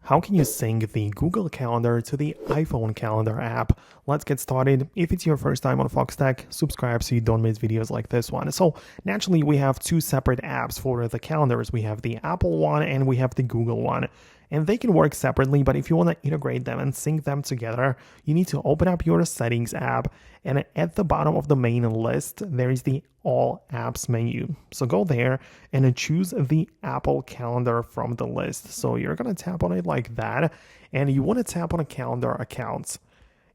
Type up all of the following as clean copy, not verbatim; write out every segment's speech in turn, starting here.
How can you sync the Google Calendar to the iPhone Calendar app? Let's get started. If it's your first time on Foxtecc, subscribe so you don't miss videos like this one. So naturally, we have two separate apps for the calendars. We have the Apple one and we have the Google one. And they can work separately, but if you want to integrate them and sync them together, you need to open up your Settings app, and at the bottom of the main list, there is the All Apps menu. So go there and choose the Apple Calendar from the list. So you're going to tap on it like that, and you want to tap on a calendar accounts.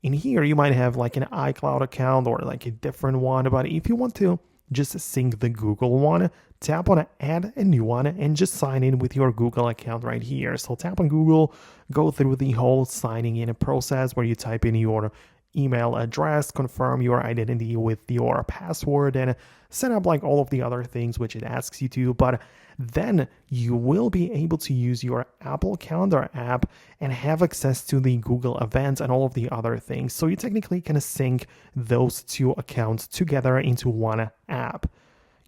In here, you might have like an iCloud account or like a different one, but if you want to just sync the Google one, tap on add a new one and just sign in with your Google account right here. So tap on Google, go through the whole signing in process where you type in your email address, confirm your identity with your password, and set up like all of the other things which it asks you to. But then you will be able to use your Apple Calendar app and have access to the Google events and all of the other things. So you technically can sync those two accounts together into one app.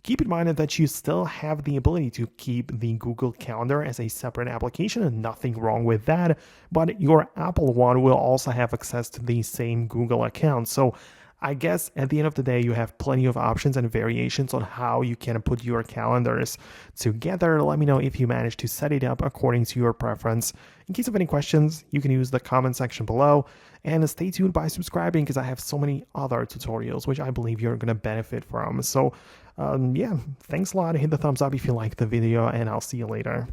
Keep in mind that you still have the ability to keep the Google Calendar as a separate application, and nothing wrong with that, but your Apple one will also have access to the same Google account. So I guess at the end of the day, you have plenty of options and variations on how you can put your calendars together. Let me know if you manage to set it up according to your preference. In case of any questions, you can use the comment section below, and stay tuned by subscribing because I have so many other tutorials which I believe you're going to benefit from. So yeah, thanks a lot. Hit the thumbs up if you liked the video, and I'll see you later.